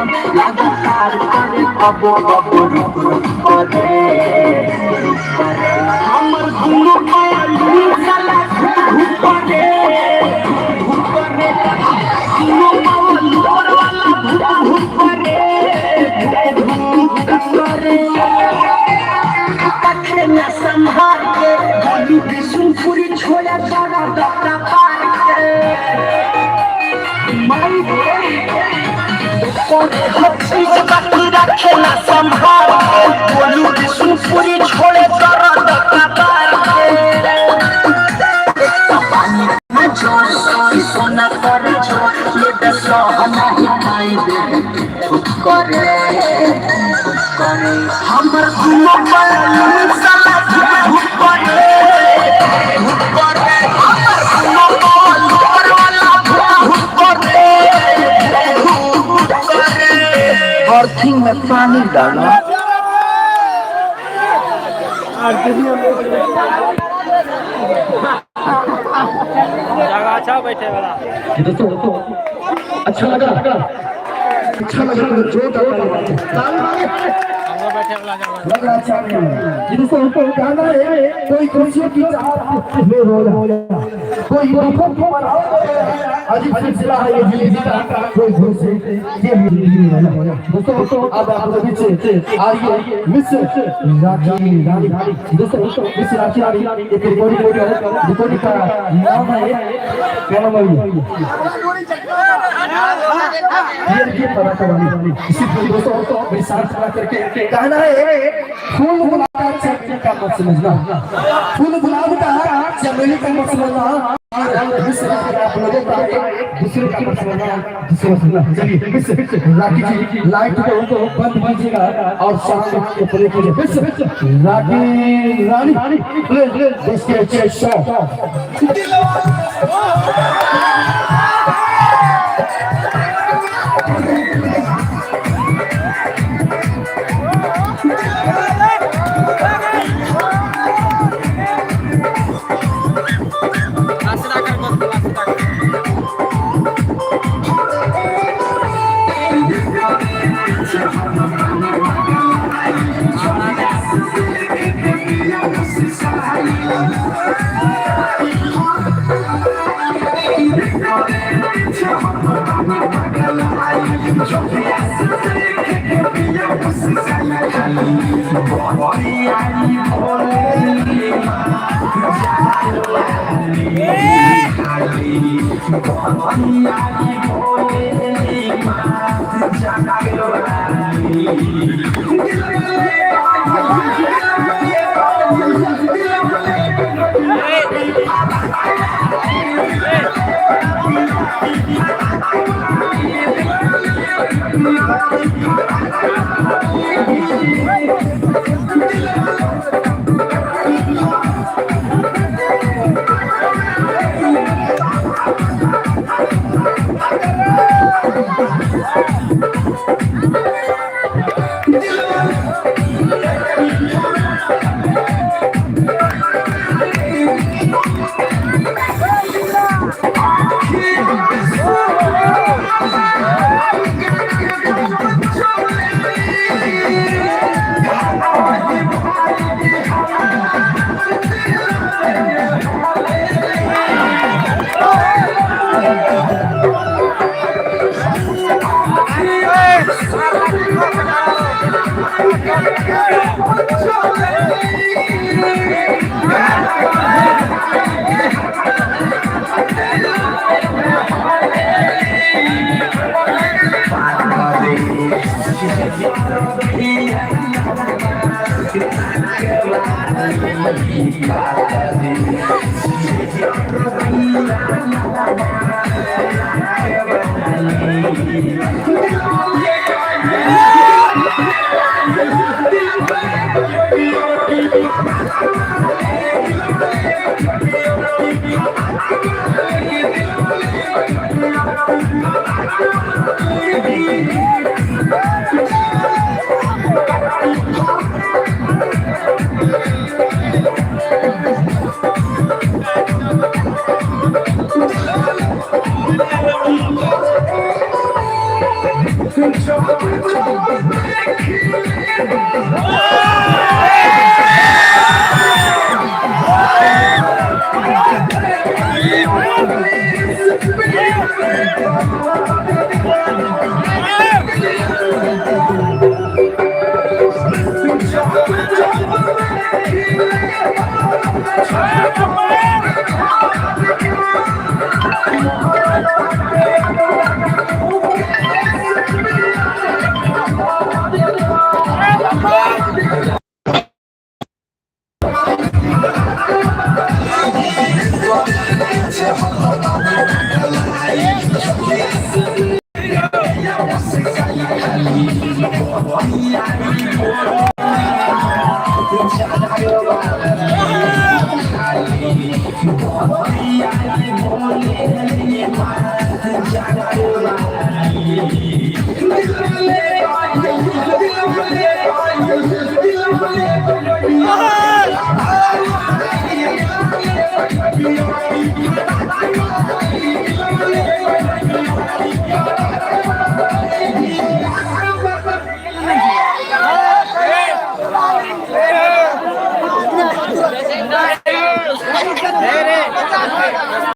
लगातार करे अब रुक रुक करे हमर दुनु पालू साला धुक करे दुनु पालू वाला धुक करे पत्थर में संभाल के गोलू बिशुनपुरी छोड़ा जाना डॉक्टर पार के माई हर चीज बाकी रखे ना संभाल के गोलू बिशुनपुरी छोड़े जाना डॉक्टर पार के पानी में जोर सोना करे जो ये दसो नहीं खाई दे करे हमर दुनु पालू साला धुक करे हमर दुनु पालू वाला धुक करे अर्थिंग में पानी डालो जगह अच्छा बैठे वाला दोस्तों अच्छा लगा जो ताली बैठे वाला जगह लग रहा अच्छा नहीं ये दोस्तों गाना है कोई कुर्सियों की चाहत में हो रहा कोई यूनिफॉर्म को बनाओ अजीब सिलसिला है ये जिंदगी का कोई घुस ये जिंदगी में हो दोस्तों अब आप लोग पीछे आइए मिस राखी रानी दोस्तों मिस राखी रानी एक रिकॉर्डिंग का नाम है क्या नाम है ये पता करवानी इसी दोस्तों मेरे साथ खड़ा करके कहना है फूल गुलाब चमेली का मत समझना फूल गुलाब का चमेली का मत समझना दूसरा आप लोगों का दूसरे का मत समझना दूसरा सुनना चलिए राखी जी लाइट को बंद कीजिएगा और शाम को प्ले कीजिए राखी रानी देश के अच्छे शॉट Control. Jangan